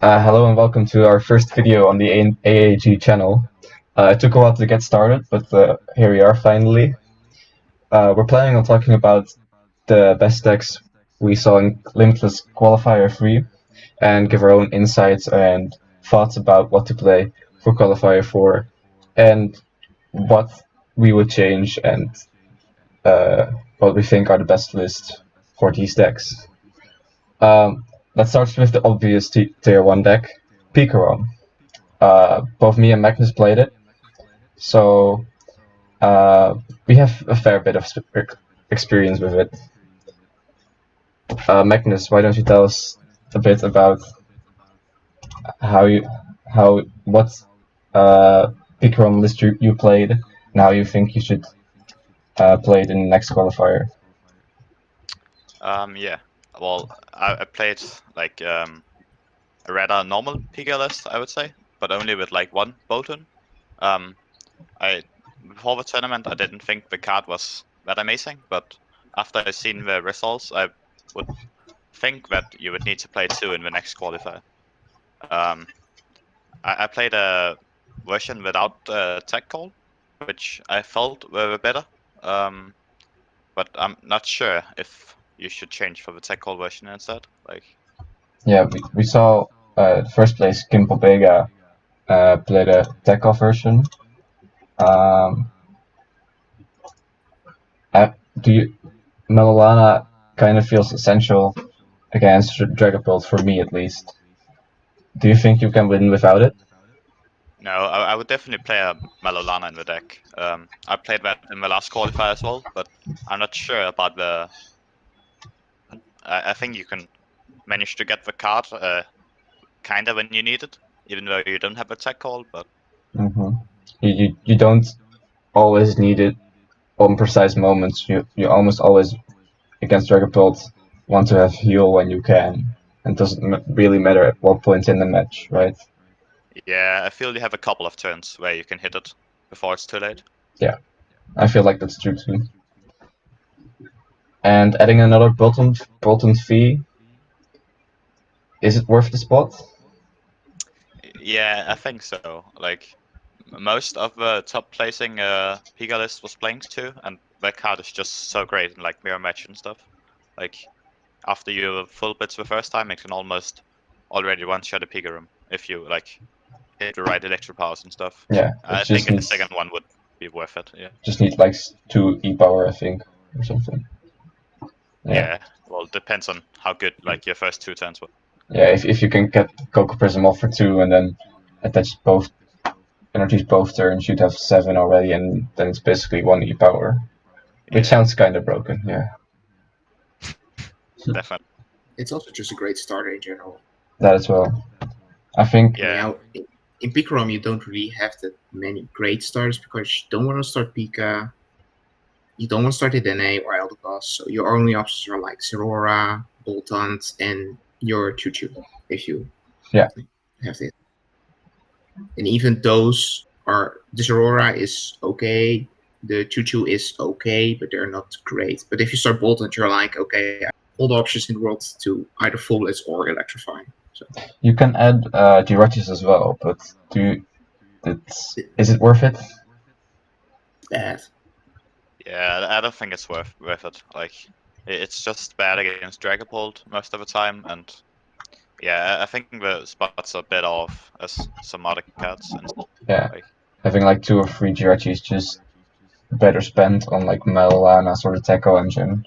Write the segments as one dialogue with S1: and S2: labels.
S1: Hello and welcome to our first video on the AAG channel. It took a while to get started, but here we are finally. We're planning on talking about the best decks we saw in Limitless Qualifier 3 and give our own insights and thoughts about what to play for Qualifier 4 and what we would change and what we think are the best lists for these decks. Let's start with the obvious tier 1 deck, Pikarom. Both me and Magnus played it, so we have a fair bit of experience with it. Magnus, why don't you tell us a bit about what Pikarom list you played and how you think you should play it in the next qualifier?
S2: Yeah. Well, I played like a rather normal Pika list, I would say, but only with like one Bolton. I before the tournament, I didn't think the card was that amazing, but after I've seen the results, I would think that you would need to play two in the next qualifier. I played a version without tech call, which I felt were better. But I'm not sure if you should change for the tech call version instead. Like,
S1: Yeah, we saw first place Kimpo Vega played a tech off version. Do you Melolana kind of feels essential against Dragapult for me at least. Do you think you can win without it?
S2: no, I would definitely play a Malolana in the deck. I played that in the last qualifier as well, but I'm not sure about the. I think you can manage to get the card kind of when you need it, even though you don't have a tech call. But
S1: Mm-hmm. You don't always need it on precise moments. You almost always against Dragapult want to have heal when you can, and doesn't really matter at what point in the match, right?
S2: yeah, I feel you have a couple of turns where you can hit it before it's too late.
S1: Yeah, I feel like that's true too. And adding another Bolton fee, is it worth the spot?
S2: Yeah, I think so. Like most of the top placing Pika list was playing too, and that card is just so great in like mirror match and stuff. Like after you full bits the first time, it can almost already one shot a Pika room if you like hit the right electro powers and stuff.
S1: Yeah, it
S2: I
S1: just
S2: think a
S1: needs
S2: second one would be worth it. Yeah.
S1: like 2 E power, I think, or something. Yeah.
S2: Yeah. Well, it depends on how good like your first two turns were.
S1: Yeah, if you can get Coco Prism off for 2 and then attach both energies both turns, you'd have 7 already, and then it's basically 1 E power. Which
S2: Yeah,
S1: sounds kind of broken, yeah.
S2: definitely.
S3: It's also just a great starter in general.
S1: That as well. I think.
S2: Yeah.
S3: In Pikarom, you don't really have that many great starters because you don't want to start Pika, you don't want to start DNA or Eldegoss, so your only options are like Zerora, Boltund, and your Choo-Choo, if you
S1: Yeah.
S3: have it. And even those are, the Zerora is okay, the Choo-Choo is okay, but they're not great. But if you start Boltund, you're like, okay, I have all the options in the world to either Full Blitz or Electrify. So
S1: You can add Jirachis as well, but is it worth it?
S3: bad.
S2: Yeah, I don't think it's worth it. Like, it's just bad against Dragapult most of the time, and yeah, I think the spots are a bit off as some other cards. And
S1: Yeah.
S2: like,
S1: Having like 2 or 3 Jirachis just better spent on like Melana sort of Techo engine,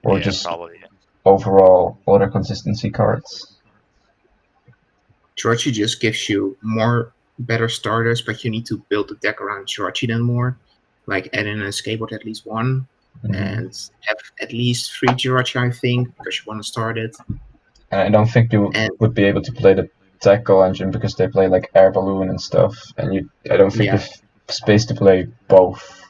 S1: or
S2: yeah,
S1: just
S2: probably. Yeah.
S1: overall other consistency cards.
S3: Jirachi just gives you more better starters, but you need to build the deck around Jirachi then more. Like add in a skateboard at least one, and have at least 3 Jirachi, I think, because you want to start it.
S1: And I don't think you would be able to play the Techo engine because they play like Air Balloon and stuff, and I don't think you have space to play both.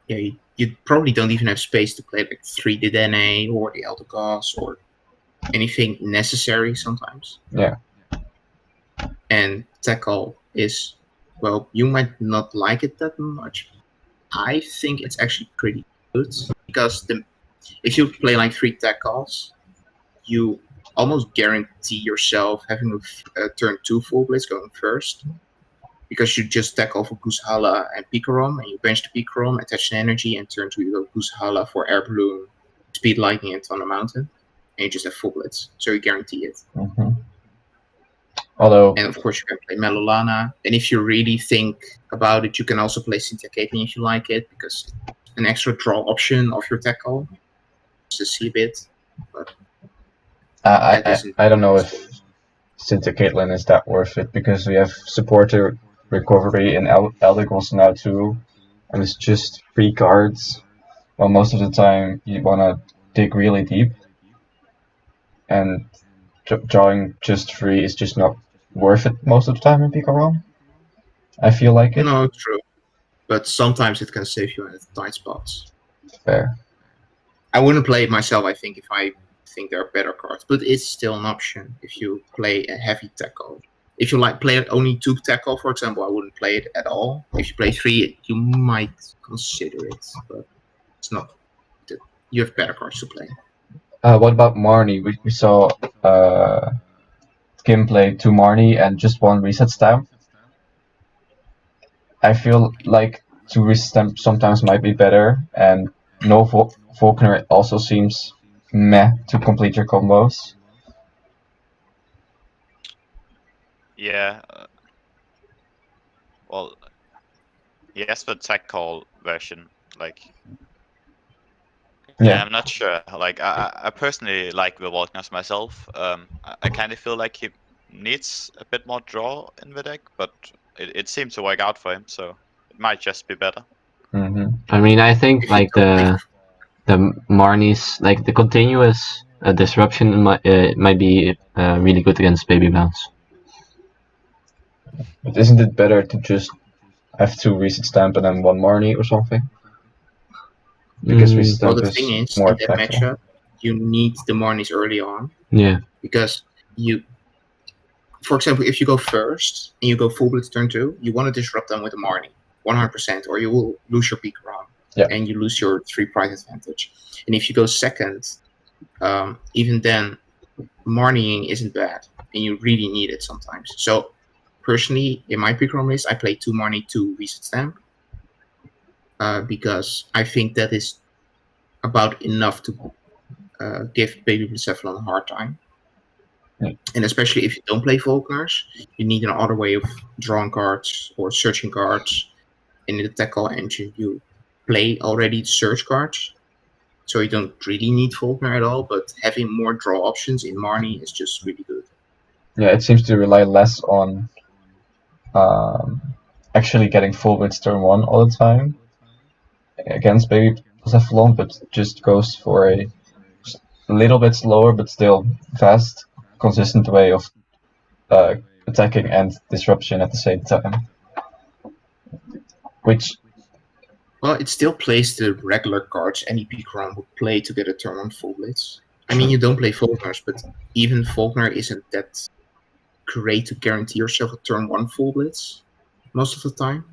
S3: Yeah, you probably don't even have space to play like 3 Dedenne or the Eldegoss or anything necessary sometimes.
S1: Yeah.
S3: And Tackle is, well, you might not like it that much. I think it's actually pretty good because if you play like 3 tackles, you almost guarantee yourself having a turn 2 full blitz going first, because you just tackle for Guzhala and Picarom, and you bench the Picarom, attach an energy, and turn 2 you go Guzhala for Air Balloon, Speed Lightning, and on the mountain, and you just have full blitz, so you guarantee it.
S1: Mm-hmm. Although,
S3: and of course you can play Melolana, and if you really think about it, you can also play Cynthia Caitlyn if you like it, because it's an extra draw option of your tackle. It's a C bit, but that isn't.
S1: I don't know if Cynthia Caitlyn is that worth it, because we have supporter recovery in Eldegoss now too, and it's just 3 cards. Well, most of the time you wanna dig really deep, and drawing just 3 is just not worth it most of the time in Picarom. I feel like it.
S3: No, true, but sometimes it can save you in tight spots.
S1: Fair.
S3: I wouldn't play it myself, I think, if I think there are better cards, but it's still an option if you play a heavy tackle. If you like play only 2 tackle, for example, I wouldn't play it at all. If you play 3, you might consider it, but it's not. You have better cards to play.
S1: What about Marnie? We saw Kim play 2 Marnie and just 1 reset stamp. I feel like 2 reset stamp sometimes might be better, and no Faulkner also seems meh to complete your combos.
S2: Yeah. Well, yes, the tech call version, like. Yeah, I'm not sure. Like, I personally like the Volkners myself. I kind of feel like he needs a bit more draw in the deck, but it seemed to work out for him, so it might just be better.
S1: Mm-hmm.
S4: I mean, I think
S3: If you
S4: like
S3: don't
S4: the Marnies, like the continuous disruption might be really good against Baby Bounce.
S1: But isn't it better to just have 2 reset stamp and then 1 Marnie or something? Because reset
S3: Well,
S1: stamp
S3: the
S1: is
S3: thing is,
S1: more
S3: in that
S1: impactful.
S3: matchup, you need the Marnies early on,
S4: Yeah.
S3: because you, for example, if you go first and you go full blitz turn 2, you want to disrupt them with a Marnie, 100%, or you will lose your peak round, and you lose your 3 price advantage. And if you go second, even then, Marnieing isn't bad, and you really need it sometimes. So, personally, in my pick round list, I play 2 Marnie, 2 reset stamp, because I think that is about enough to give Baby Blacephalon a hard time. And especially if you don't play Volkners, you need another way of drawing cards or searching cards. In the tackle engine, you play already search cards, so you don't really need Volkner at all, but having more draw options in Marnie is just really good.
S1: Yeah, it seems to rely less on actually getting full blitz turn 1 all the time against Baby Cephalon, but just goes for a little bit slower but still fast, consistent way of attacking and disruption at the same time. Which,
S3: well, it still plays the regular cards any peak round would play to get a turn 1 full blitz. I mean, you don't play Volkners, but even Volkner isn't that great to guarantee yourself a turn 1 full blitz most of the time.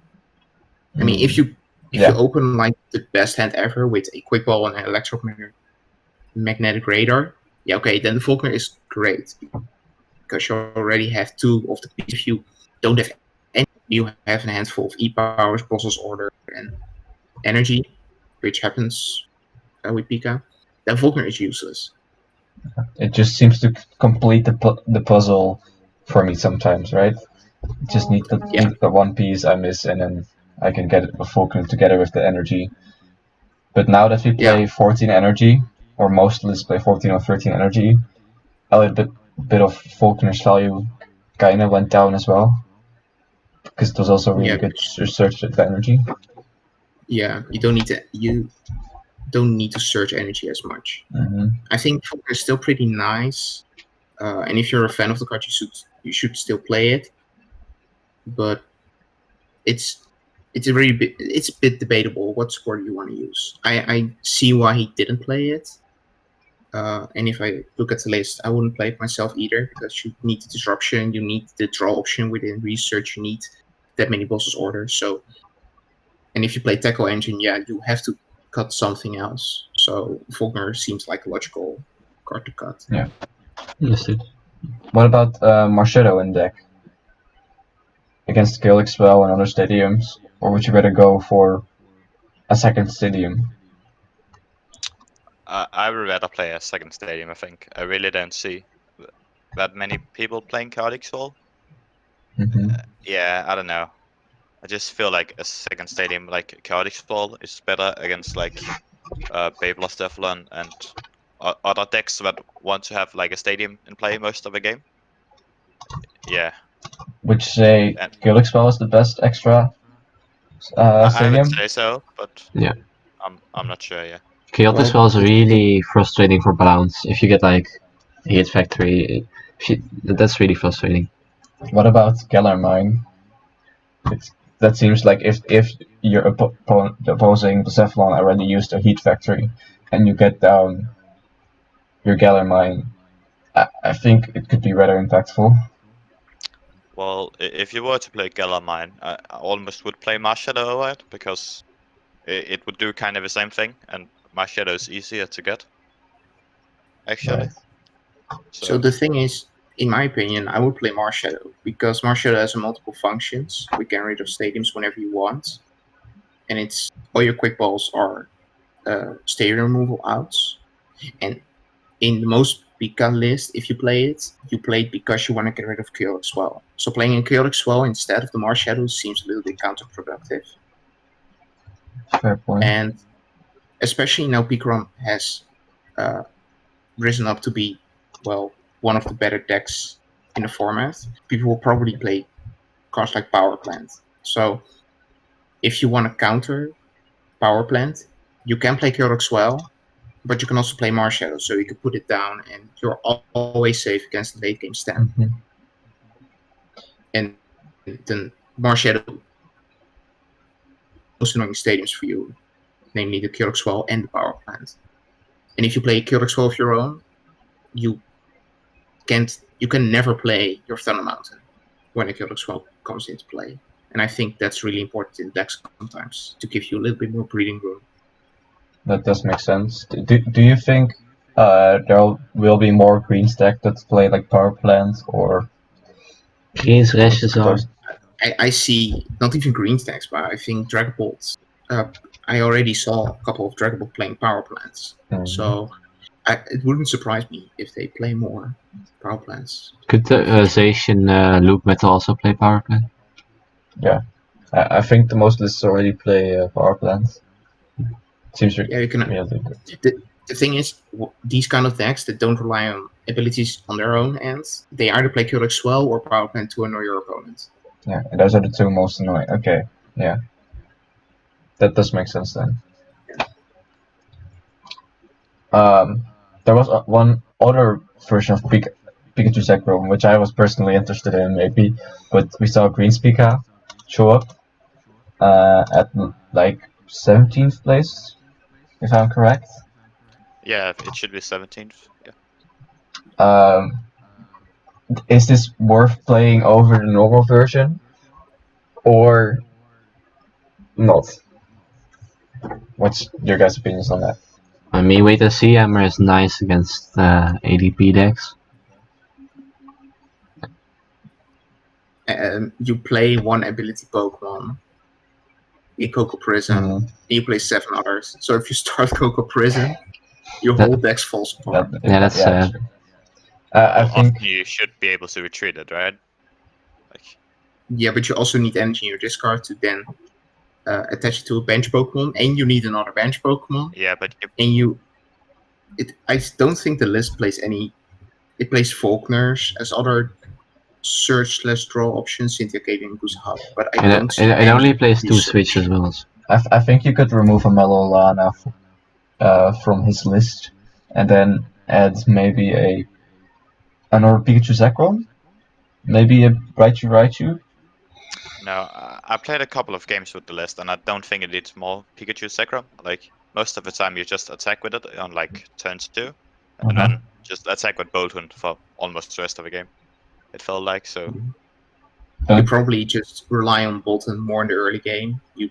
S3: I mean, if you open like the best hand ever with a quick ball and an electromagnetic radar, yeah, okay, then the Volkner is great because you already have 2 of the pieces. If you don't have any, you have a handful of E-powers, Boss's Order, and Energy, which happens with Pika. Then Volkner is useless.
S1: it just seems to complete the puzzle for me sometimes, right? Just need the 1 piece I miss, and then I can get it with Volkner together with the energy. But now that we play 14 energy, or most lists play 14 or 13 energy, a little bit of Volkner's value kinda went down as well. Because it was also really good search with energy.
S3: Yeah, you don't need to search energy as much.
S1: Mm-hmm.
S3: I think Volkner is still pretty nice, and if you're a fan of the card, you should still play it. But it's a bit debatable what score you want to use. I see why he didn't play it, and if I look at the list, I wouldn't play it myself either, because you need the disruption, you need the draw option within research, you need that many bosses orders. So, and if you play tackle engine, yeah, you have to cut something else. So Volkner seems like a logical card to cut.
S1: Yeah.
S4: Understood.
S1: What about Marchetto in deck against Gilixwell and other stadiums, or would you rather go for a second stadium?
S2: I would rather play a second stadium. I think I really don't see that many people playing Chaotic Soul.
S1: Mm-hmm.
S2: Yeah, I don't know. I just feel like a second stadium like Chaotic Soul is better against like Beyblast Devlin and other decks that want to have like a stadium in play most of the game. Yeah,
S1: Would you say
S2: and
S1: Gilixwell is the best extra
S2: I would
S1: stadium?
S2: say so, but
S4: Yeah.
S2: I'm not sure. Yeah.
S4: Chaotic
S3: Well,
S4: Spell is
S3: the thing,
S4: really frustrating for balance. If you get like a hit factory, that's really frustrating.
S1: What about Gellermine? That seems like if your opposing the Cephalon already used a heat factory, and you get down your Gellermine, I think it could be rather impactful.
S2: Well, if you were to play Galamine, I almost would play Marshadow over it because it would do kind of the same thing, and Marshadow is easier to get actually.
S1: Right.
S3: so
S2: So
S3: the thing is, in my opinion, I would play Marshadow because Marshadow has multiple functions. We can rid of stadiums whenever you want, and it's all your quick balls are stadium removal outs. And in the most Pika list, if you play it because you want to get rid of Chaotic Swell. So playing in Chaotic Swell instead of the Marshadow seems a little bit counterproductive.
S1: Fair point.
S3: And especially now Pikarom has uh, risen up to be, well, one of the better decks in the format, people will probably play cards like Power Plant. So if you want to counter Power Plant, you can play Chaotic Swell, but you can also play Marshadow, so you can put it down and you're always safe against the late game stand.
S1: Mm-hmm.
S3: And then Marshadow most annoying stadiums for you, namely the Chaotic Swell and the Power Plant. And if you play Chaotic Swell of your own, you you can never play your Thunder Mountain when a Chaotic Swell comes into play. And I think that's really important in decks sometimes to give you a little bit more breathing room.
S1: That does make sense. Do you think there will be more green stack that play like power plant or
S4: Green's rashes are.
S1: those?
S3: I see not even green stacks, but I think Dragapult. Uh, I already saw a couple of Dragapult playing power plants. So it wouldn't surprise me if they play more power plants.
S4: Could the Zacian Loop Metal also play power play?
S1: Yeah, I think the most lists already play power plants. Seems
S3: Yeah, you can.
S1: really good.
S3: The thing is, these kind of decks that don't rely on abilities on their own end, they either play Chaotic Swell or Power Plant to annoy your opponent.
S1: Yeah, and those are the two most annoying. Okay, yeah, that does make sense then. There was one other version of Pikachu Zekrom, which I was personally interested in, maybe, but we saw Green Pika show up at like 17th place, if I'm correct.
S2: yeah, it should be 17th. Yeah.
S1: Um, is this worth playing over the normal version or not? What's your guys' opinions on that?
S4: I mean, wait and see. Hammer is nice against ADP decks.
S3: You play one ability Pokemon in Coco Prison, and you play 7 others. So if you start Coco Prison, your
S4: That-
S3: whole deck falls apart.
S4: Yeah, that's sad.
S1: True. I
S2: Well,
S1: think
S2: often you should be able to retreat it, right? Like,
S3: Yeah, but you also need energy in your discard to then attach it to a bench Pokemon, and you need another bench Pokemon,
S2: yeah, but
S3: and I don't think the list plays any. It plays Faulkners as other search/draw options, Cynthia Cave and Goose Hub, but I
S4: And
S3: don't see
S4: it only
S3: any
S4: plays 2
S3: research.
S4: switch as well.
S1: I think you could remove a Melolana from his list and then add maybe another Pikachu Zekrom, maybe a Raichu.
S2: no, I played a couple of games with the list, and I don't think it needs more Pikachu Zekrom. Like most of the time, you just attack with it on like turns 2, and
S1: Uh-huh.
S2: then just attack with Boltund for almost the rest of the game. It felt like so.
S3: You
S1: Don't,
S3: probably just rely on Bolton more in the early game. You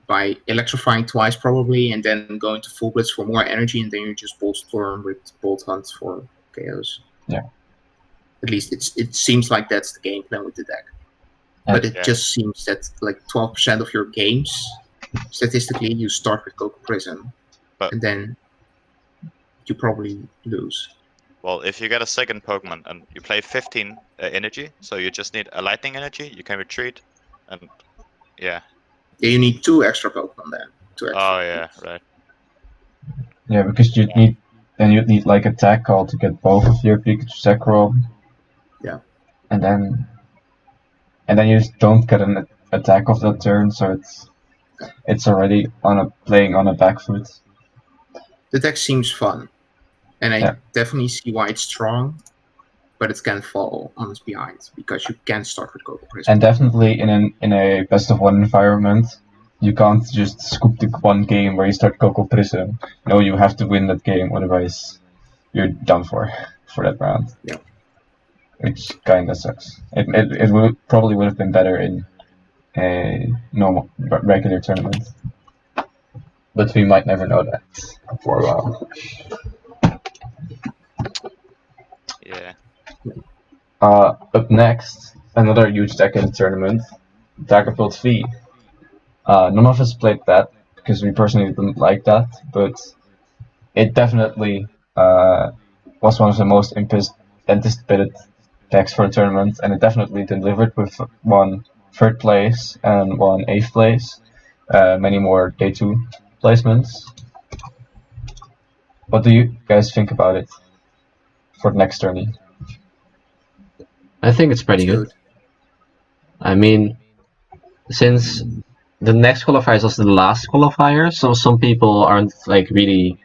S3: by electrifying twice probably, and then going to full blitz for more energy, and then you just bolt storm with bolt hunt for chaos.
S1: Yeah.
S3: At least it seems like that's the game plan with the deck.
S1: And-
S3: But it just seems that like 12% of your games, statistically, you start with Coco Prism,
S2: But-
S3: and then you probably lose.
S2: Well, if you get a second Pokemon and you play 15 energy, so you just need a lightning energy, you can retreat, and yeah.
S3: Yeah, you need 2 extra Pokemon then. 2 extra.
S2: Oh yeah, right.
S1: Yeah, because you'd need like attack call to get both of your Pikachu Zekrom.
S3: Yeah.
S1: And then you just don't get an attack of that turn, so it's already playing on a back foot.
S3: The deck seems fun, and I
S1: Yeah.
S3: definitely see why it's strong, but it can fall on its behind because you can start with Coco Prism.
S1: And definitely in a best of one environment, you can't just scoop the one game where you start Coco Prism. No, you have to win that game, otherwise you're done for that round.
S3: Yeah.
S1: Which kinda sucks. It probably would have been better in a normal regular tournament, but we might never know that for a while.
S2: Yeah.
S1: Up next, another huge deck in the tournament, Daggerbolt V. None of us played that because we personally didn't like that, but it definitely was one of the most anticipated decks for the tournament, and it definitely delivered with one third place and one eighth place, many more day 2 placements. What do you guys think about it for the next tourney?
S4: I think it's pretty
S3: It's
S4: good. I mean, since the next qualifier is also the last qualifier, so some people aren't like really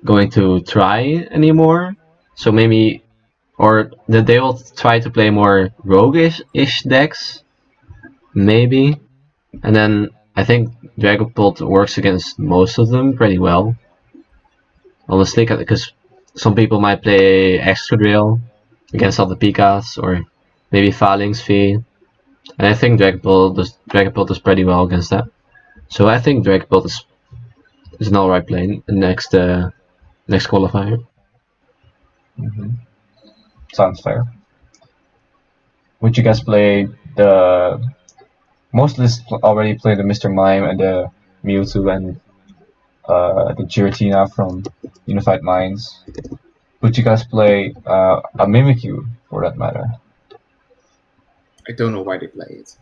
S4: going to try anymore. So maybe, or that they will try to play more roguish decks, maybe. And then I think Dragapult works against most of them pretty well. Honestly, because some people might play Excadrill against all the Pikas, or maybe Faling's Fee. And I think Dragapult does pretty well against that. So I think Dragapult is an alright play in the next qualifier.
S1: Mm-hmm. Sounds fair. Would you guys play the most lists already play the Mr. Mime and the Mewtwo and the Giratina from Unified Minds? Would you guys play a Mimikyu for that matter?
S3: I don't know why they play it.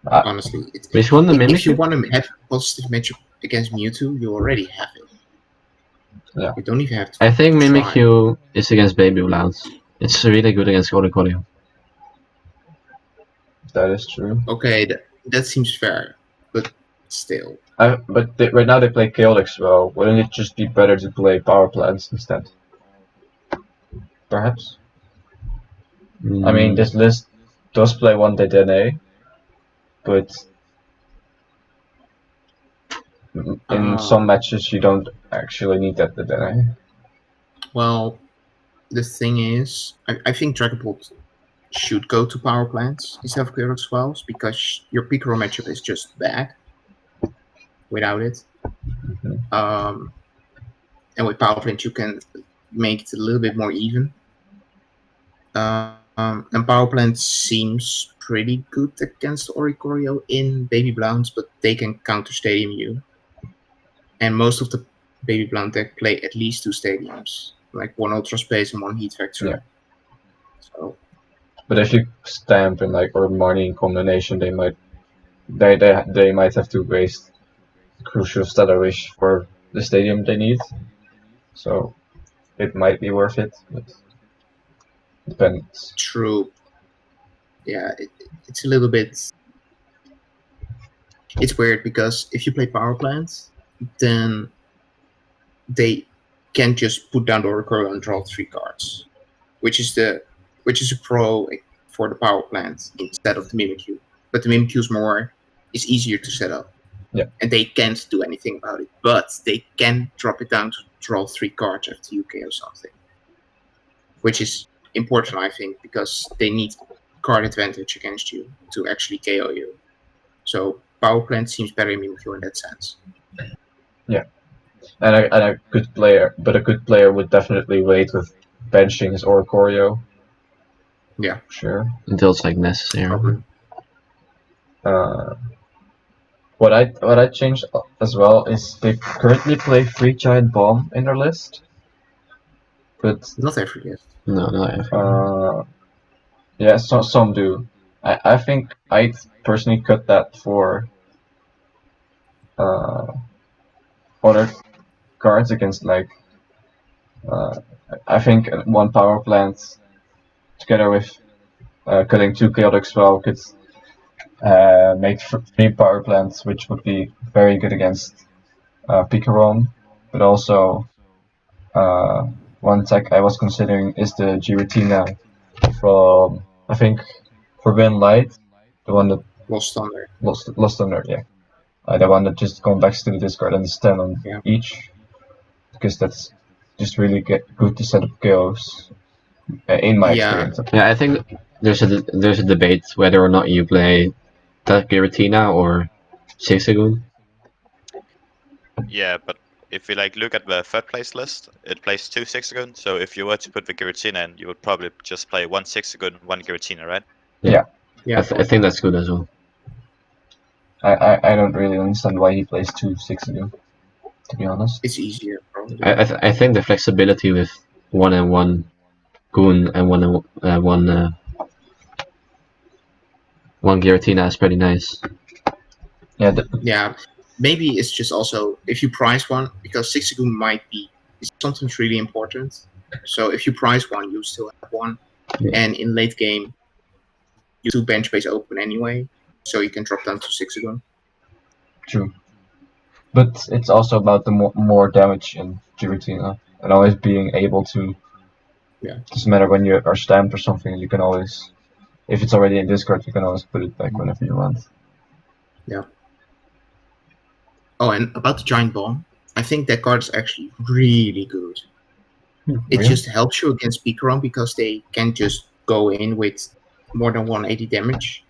S3: Honestly,
S4: Which one, the
S3: if you
S4: Mimikyu?
S3: want to have a positive matchup against Mewtwo, you already have it.
S1: Yeah.
S3: You don't even have to.
S4: I think
S3: try.
S4: Mimikyu is against Baby Blounce. It's really good against Oricorio.
S1: That is true.
S3: Okay, that seems fair, but still.
S1: But right now they play Chaotix well. Wouldn't it just be better to play Power Plants instead? Perhaps? I mean, this list does play one Dedenne, but in some matches you don't actually need that Dedenne.
S3: Well, the thing is, I think Dragapult should go to Power Plants instead of Chaotix Wells because your Picaro matchup is just bad without it. And with Power Plant, you can make it a little bit more even. And Power Plant seems pretty good against Oricorio in Baby Blounce, but they can counter Stadium U. And most of the Baby Blounce deck play at least 2 stadiums, like 1 Ultra Space and 1 Heat Factor.
S1: Yeah.
S3: So,
S1: but if you Stamp and or Marnie in combination, they might have to waste Crucial Stellar Wish for the stadium they need. So it might be worth it, but depends.
S3: True. Yeah, it's a little bit. It's weird because if you play Power Plant, then they can just put down the Oricorio and draw 3 cards, which is a pro for the Power Plant instead of the Mimikyu. But the Mimikyu is easier to set up.
S1: Yeah.
S3: And they can't do anything about it, but they can drop it down to draw 3 cards after you KO something, which is important, I think, because they need card advantage against you to actually KO you. So Power Plant seems better in Mimikyu in that sense.
S1: Yeah. And a good player would definitely wait with benching his Oricorio.
S3: Yeah.
S1: Sure.
S4: until it's like necessary.
S3: Probably.
S1: What I changed as well is they currently play 3 Giant Bomb in their list, but
S3: Not every list.
S4: No, not every.
S1: yeah, some do. I think I'd personally cut that for other cards against like I think one power plant together with cutting 2 chaotic spell could make 3 power plants, which would be very good against Picaron, but also one tech I was considering is the Giratina from I think Forbidden Light, the one that
S3: Lost Thunder.
S1: Lost Thunder, yeah. The one that just comes back to the discard and is 10 on
S3: Yeah.
S1: each, because that's just really good to set up chaos, in my experience.
S4: Yeah, I think there's a debate whether or not you play that Giratina or Zigzagoon.
S2: Yeah, but if you like look at the third place list, it plays 2 Zigzagoon. So if you were to put the Giratina in, you would probably just play 1 Zigzagoon, 1 Giratina, right?
S1: Yeah.
S3: Yeah.
S4: I think that's good as well.
S1: I don't really understand why he plays 2 6-2, to be honest.
S3: It's easier, probably.
S4: I think the flexibility with 1 and 1 Goon and 1 and 1 Giratina is pretty nice.
S1: Yeah,
S3: Yeah. Maybe it's just also if you price one, because Zigzagoon might be is sometimes really important. So if you price one, you still have one.
S1: Yeah.
S3: And in late game, you 2 bench space open anyway, so you can drop down to Zigzagoon.
S1: true. But it's also about the more damage in Giratina, and always being able to.
S3: Yeah.
S1: Doesn't matter when you are stamped or something, you can always, if it's already in discard, you can always put it back whenever you want.
S3: Yeah. Oh, and about the Giant Bomb, I think that card is actually really good. It
S1: Really?
S3: just helps you against Picaron because they can just go in with more than 180 damage,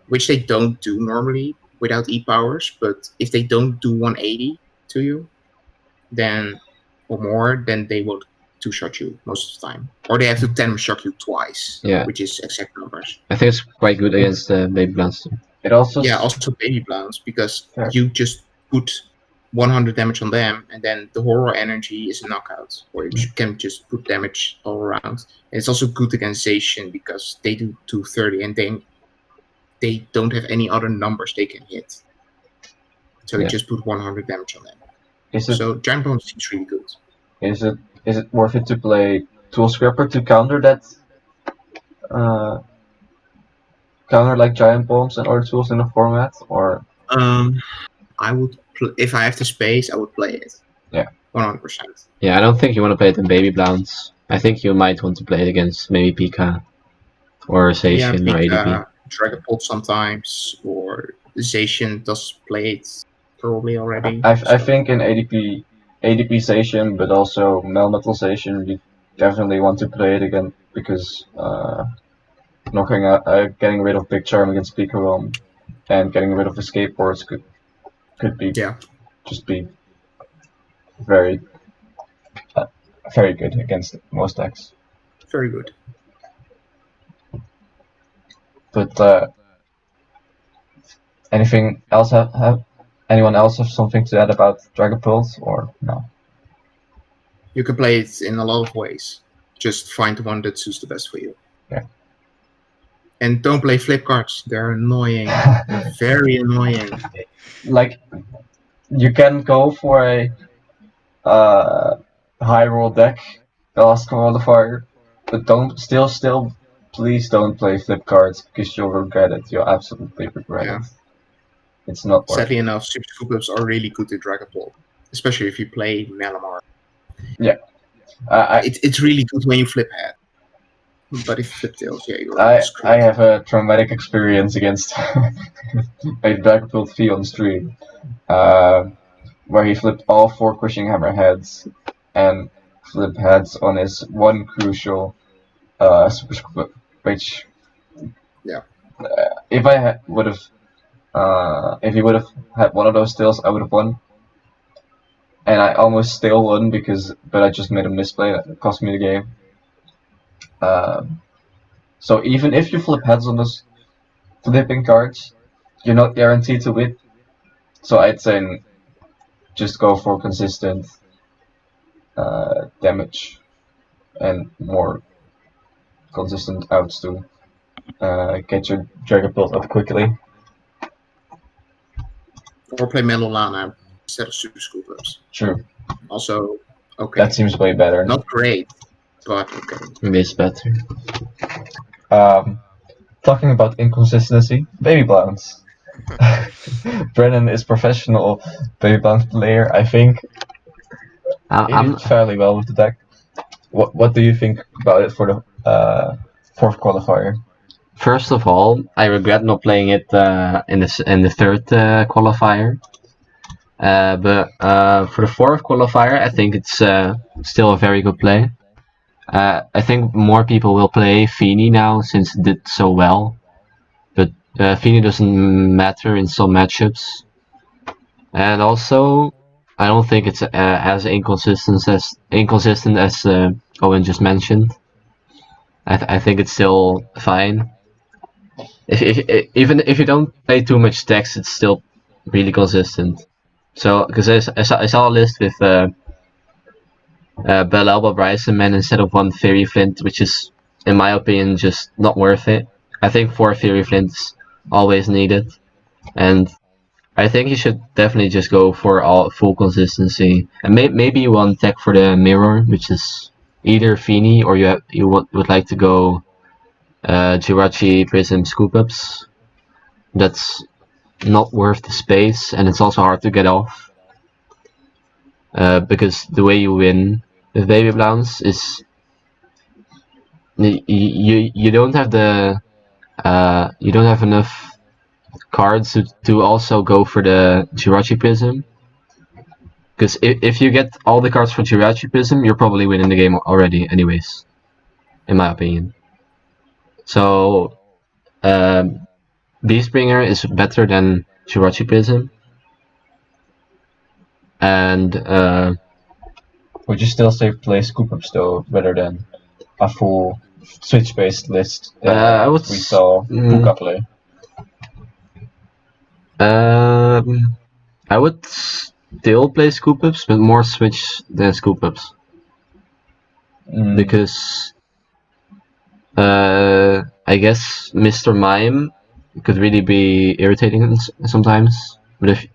S3: which they don't do normally without E powers. But if they don't do 180 to you, then or more, then they will 2-shot you most of the time, or they have to 10-shot you twice,
S4: Yeah.
S3: which is exact numbers.
S4: I think it's quite good against Baby Blast.
S1: It also
S3: Yeah, also Baby Blounce, because
S1: Fair.
S3: you just put 100 damage on them, and then the horror energy is a knockout, or you can just put damage all around. And it's also good against Zacian because they do 230, and they don't have any other numbers they can hit. So you
S4: Yeah.
S3: just put 100 damage on them.
S1: is it
S3: So Giant Bomb seems really good.
S1: is it worth it to play Tool Scrapper to counter that? Counter like Giant Bombs and other tools in the format, or
S3: I would, if I have the space, I would play it.
S1: Yeah.
S3: 100%.
S4: Yeah, I don't think you want to play it in Baby Blounce. I think you might want to play it against maybe Pika or
S3: Yeah,
S4: Zacian or ADP.
S3: Pika, Dragapult sometimes, or Zacian does play it probably already.
S1: I think in ADP Station, but also Melmetalization, you definitely want to play it again because knocking out, getting rid of Big Charm against Picaron and getting rid of the skateboards could be just be very very good against most decks.
S3: Very good.
S1: But anything else have anyone else have something to add about Dragapult or no?
S3: You can play it in a lot of ways. Just find the one that suits the best for you.
S1: Yeah.
S3: And don't play flip cards. They're annoying. They're very annoying.
S1: Like, you can go for a high roll deck, last qualifier, but still please don't play flip cards because you'll regret it. You'll absolutely regret it. It's not worth
S3: Sadly
S1: it.
S3: enough, super scoop-ups are really good in Dragapult, especially if you play Malamar.
S1: Yeah.
S3: It's really good when you flip head. But if you flip tails, yeah, you're
S1: I
S3: screwed.
S1: have a traumatic experience against a Dragapult V on stream, where he flipped all 4 Crushing Hammer heads and flipped heads on his one crucial super scoop, which if I would have if he would have had one of those tails, I would have won. and I almost still won but I just made a misplay that cost me the game. So even if you flip heads on those flipping cards, you're not guaranteed to win. So I'd say just go for consistent damage and more consistent outs to get your Dragon built up quickly.
S3: Or play Melolana instead of Super Scoop Ups.
S1: True.
S3: Also, okay.
S1: That seems way better.
S3: Not great, but okay.
S4: Maybe it's better.
S1: Talking about inconsistency, Baby Blounce. Brennan is professional Baby Blounce player. I think he did fairly well with the deck. What do you think about it for the fourth qualifier?
S4: First of all, I regret not playing it in the third qualifier. But for the fourth qualifier, I think it's still a very good play. I think more people will play Feeny now since it did so well. But Feeny doesn't matter in some matchups. And also, I don't think it's as inconsistent as Owen just mentioned. I think it's still fine. Even if you don't play too much text, it's still really consistent. So, because I saw a list with Bellelba Bryson Man instead of one Fairy Flint, which is, in my opinion, just not worth it. I think 4 Fairy Flints always needed, and I think you should definitely just go for full consistency, and maybe one tech for the mirror, which is either Feeny or you would like to go Jirachi Prism Scoop Ups. That's not worth the space, and it's also hard to get off. Because the way you win with Baby Blounce is you don't have the you don't have enough cards to also go for the Jirachi Prism. Because if you get all the cards for Jirachi Prism, you're probably winning the game already, anyways, in my opinion. So Beastbringer is better than Jirachi Prism. And
S1: would you still say play Scoop Ups though, rather than a full switch-based list that we saw Puka play?
S4: I would still play Scoop Ups, but more switch than Scoop Ups. Because I guess Mr. Mime could really be irritating sometimes, but if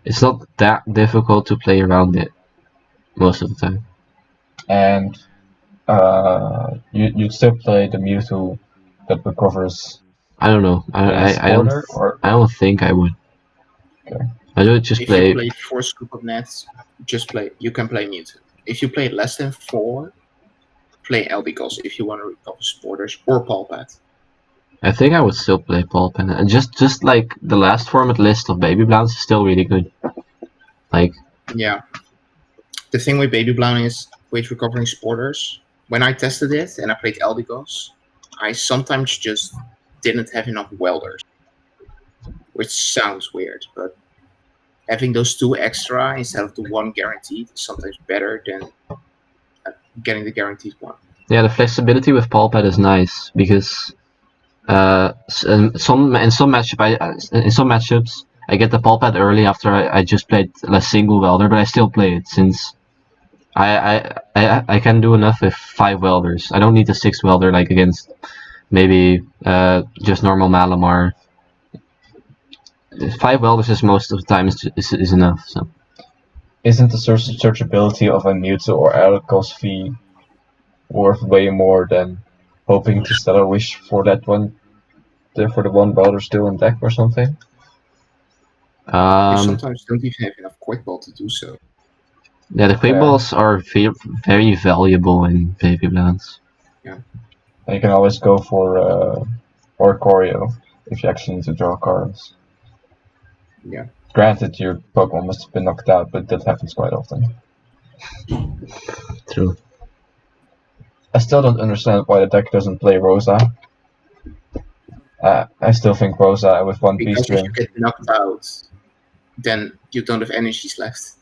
S4: it's not that difficult to play around it most of the time.
S1: And you'd still play the Mewtwo that recovers.
S4: I don't know. I don't think I would.
S1: Okay.
S4: I would just
S3: if
S4: play.
S3: If you play 4 Scoop Up nets, you can play Mewtwo. If you play less than 4, play Eldegoss if you want to recover Sporters or Palpat.
S4: I think I would still play Palpen, and just like the last format list of Baby Blounce is still really good. Like,
S3: yeah, the thing with Baby Blounce is with recovering Sporters. When I tested it and I played Eldegoss, I sometimes just didn't have enough welders, which sounds weird, but having those 2 extra instead of the 1 guaranteed is sometimes better than getting the guaranteed 1.
S4: Yeah, the flexibility with Palpad is nice because in some matchups I get the Palpad early after I just played a single welder, but I still play it since I can do enough with 5 welders. I don't need a 6 welder like against maybe just normal Malamar. 5 welders is most of the time is enough. So
S1: isn't the searchability of a Mewtwo or Eldegoss V worth way more than hoping to Stellar Wish for that one, for the 1 welder still in deck or something?
S3: You sometimes don't even have enough Quick Ball to do so.
S4: Yeah, the Quick Balls are very valuable in Baby Blounce.
S3: Yeah.
S1: And you can always go for Choreo if you actually need to draw cards.
S3: Yeah.
S1: Granted, your Pokemon must have been knocked out, but that happens quite often.
S4: True.
S1: I still don't understand why the deck doesn't play Rosa. I still think Rosa with 1
S3: because
S1: Beast Ring.
S3: if you get knocked out then you don't have energies left.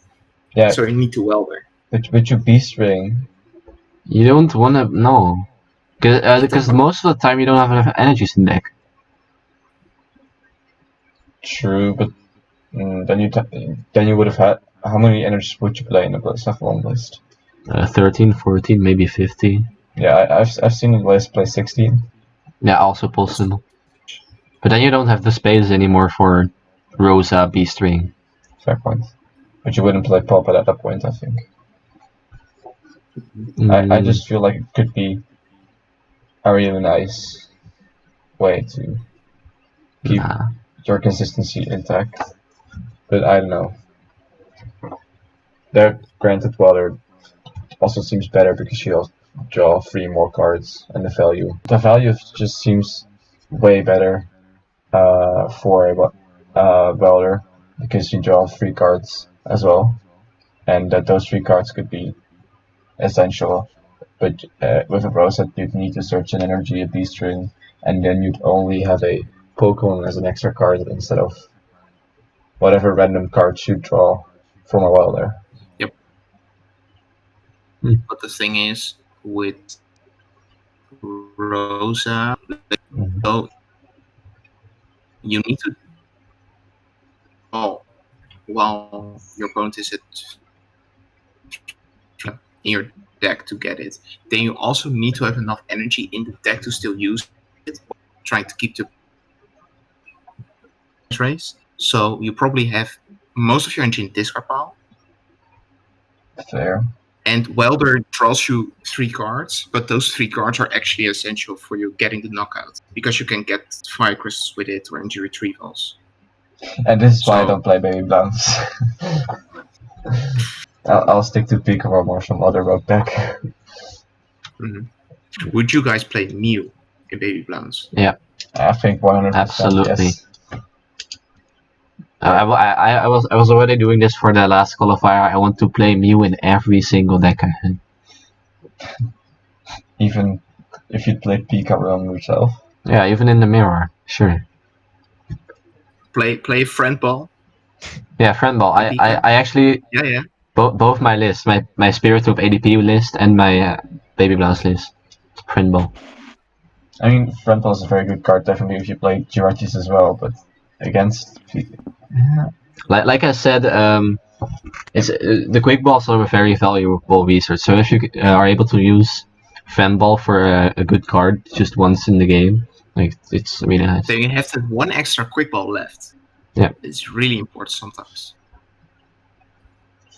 S1: Yeah,
S3: So you need to welder.
S1: with your beast ring,
S4: You don't want to no, because most of the time you don't have enough energies in deck.
S1: true, but then you would have had how many energies would you play in the stuff long list?
S4: 13, 14, maybe 50.
S1: Yeah, I've seen the list play 16.
S4: Yeah, also possible. But then you don't have the space anymore for Rosa Beast Ring.
S1: Fair point. But you wouldn't play Puppet at that point, I think. I just feel like it could be a really nice way to keep your consistency intact. But I don't know. There, granted, Water also seems better because you draw 3 more cards and the value just seems way better for Welder because you draw 3 cards as well, and that those 3 cards could be essential. But with a Rosa, you'd need to search an energy, a beast ring, and then you'd only have a Pokemon as an extra card instead of whatever random cards you draw from a Welder.
S3: Yep. But the thing is, with Rosa, so you need to draw while your opponent is at in your deck to get it. Then you also need to have enough energy in the deck to still use it, trying to keep the race. So you probably have most of your energy in discard pile.
S1: Fair.
S3: And Welder draws you 3 cards, but those 3 cards are actually essential for you getting the knockout because you can get fire crystals with it or energy retrievals.
S1: And this is why I don't play Baby Bounce. I'll stick to Picaro or some other rogue deck.
S3: Would you guys play Mew in Baby Blounce?
S4: Yeah.
S1: I think 100%.
S4: Absolutely.
S1: Yes.
S4: I was already doing this for the last qualifier. I want to play Mew in every single deck I had.
S1: Even if you play Picaro yourself.
S4: Yeah, even in the mirror, sure.
S3: Play Friend Ball.
S4: Yeah, Friend Ball. I actually both my lists, my Spirit of ADP list and my Baby Blast list, Friend Ball.
S1: I mean, Friend Ball is a very good card, definitely if you play Jirachis as well, but against
S4: like I said, it's the quick balls are a very valuable research. So if you are able to use Friend Ball for a good card just once in the game, like it's really nice.
S3: Then you have that one extra quick ball left.
S4: Yeah,
S3: it's really important sometimes.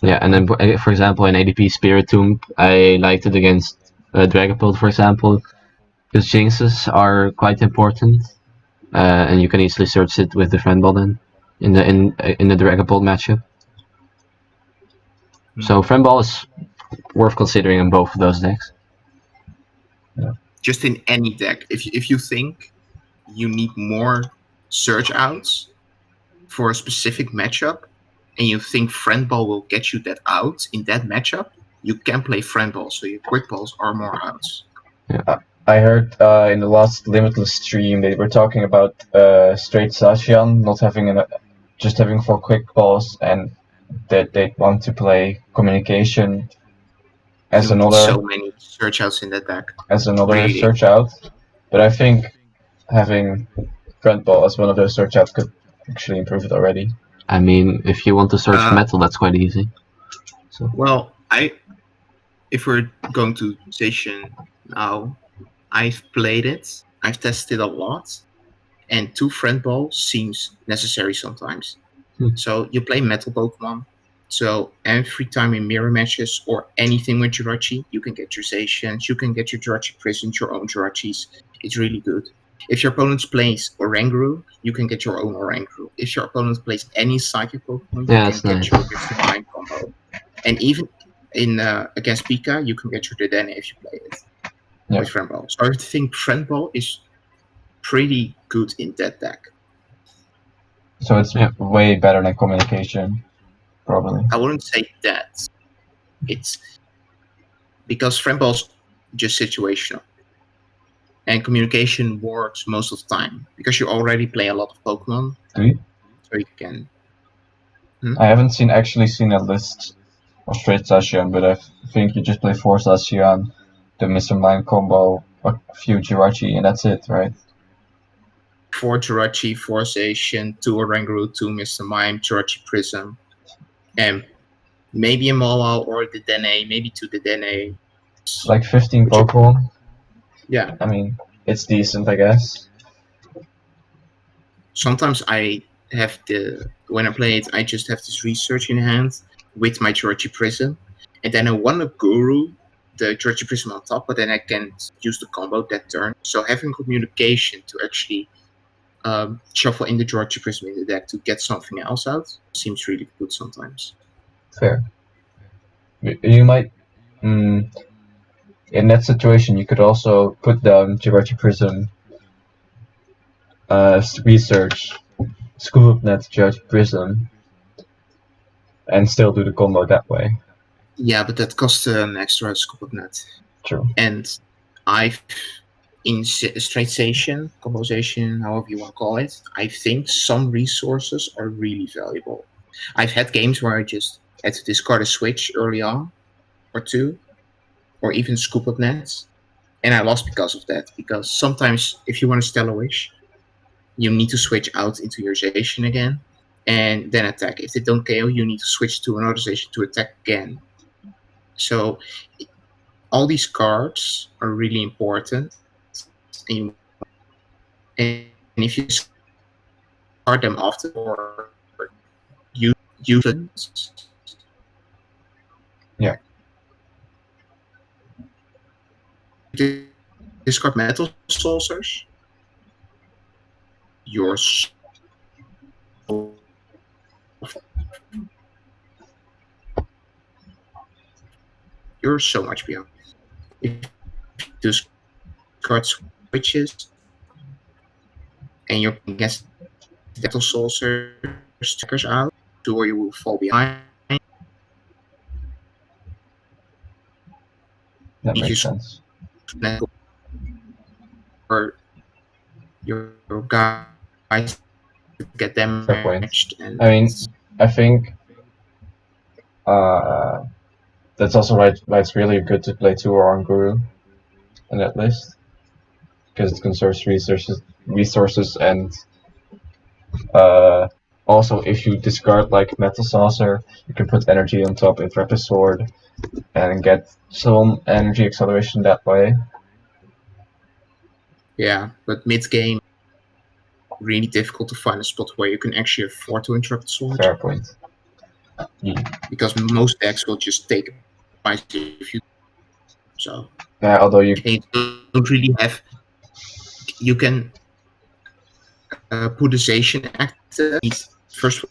S4: Yeah, and then for example in ADP Spirit Tomb, I liked it against Dragapult, for example, because Jinxes are quite important, and you can easily search it with the Friend Ball then in the Dragapult matchup. So Friend Ball is worth considering in both of those decks.
S1: Yeah.
S3: Just in any deck, if you think you need more search outs for a specific matchup, and you think Friend Ball will get you that out in that matchup, you can play Friend Ball, so your quick balls are more outs.
S4: Yeah.
S1: I heard in the last Limitless stream they were talking about straight Zacian not having just having 4 quick balls, and that they want to play Communication as another
S3: so many search outs in that deck.
S1: As another
S3: really.
S1: search out, but I think having Friend Ball as one of those search outs could actually improve it already.
S4: I mean, if you want to search metal, that's quite easy. So.
S3: Well, if we're going to Station now, I've played it, I've tested it a lot, and 2 Friend Ball seems necessary sometimes. So you play Metal Pokemon, so every time in mirror matches or anything with Jirachi, you can get your Zacians, you can get your Jirachi Prisons, your own Jirachis. It's really good. If your opponent plays Oranguru, you can get your own Oranguru. If your opponent plays any Psychic Pokemon, you can get your Divine combo. And even in against Pika, you can get your Dedenne if you play it with Friend Ball. So I think Friend Ball is pretty good in that deck.
S1: So it's way better than Communication, probably.
S3: I wouldn't say that. It's because Friend Ball's just situational. And Communication works most of the time because you already play a lot of Pokemon.
S1: Do you?
S3: So you can.
S1: I haven't actually seen a list of straight Zacian, but I think you just play 4 Zacian, the Mr. Mime combo, a few Jirachi, and that's it, right?
S3: 4 Jirachi, 4 Zacian, 2 Oranguru, 2 Mr. Mime, Jirachi Prism, and maybe a Mawile or the Dene, maybe 2 the Dene.
S1: Like 15 Pokemon.
S3: Yeah.
S1: I mean, it's decent, I guess.
S3: Sometimes when I play it, I just have this research in hand with my Jirachi Prism, and then I want to Guru the Jirachi Prism on top, but then I can use the combo that turn. So having communication to actually shuffle in the Jirachi Prism in the deck to get something else out seems really good sometimes.
S1: Fair. You might, in that situation, you could also put down Jirachi Prism, research, Scoop Net Jirachi Prism, and still do the combo that way.
S3: Yeah, but that costs an extra scoop of net.
S1: True.
S3: And I've in straight station, composition, however you want to call it, I think some resources are really valuable. I've had games where I just had to discard a switch early on, or two, or even scoop up nets, and I lost because of that. Because sometimes if you want to Stellar Wish, you need to switch out into your Zacian again, and then attack. If they don't KO, you need to switch to another Zacian to attack again. So all these cards are really important, and if you discard them often or use it,
S1: Yeah.
S3: discard metal saucers, you're so much beyond. If you discard switches and you're against metal saucers, checkers out, or you will fall behind.
S1: That makes sense.
S3: Or your guys get damaged. And
S1: I mean, I think that's also why it's really good to play 2 Oranguru in that list, because it conserves resources, and also if you discard like Metal Saucer, you can put energy on top, Intrepid Sword, and get some energy acceleration that way.
S3: Yeah, but mid game, really difficult to find a spot where you can actually afford to Intrepid Sword.
S1: Fair point.
S3: Because most decks will just take a price if you. So
S1: yeah, although you
S3: don't really have. You can put a Zacian active. First of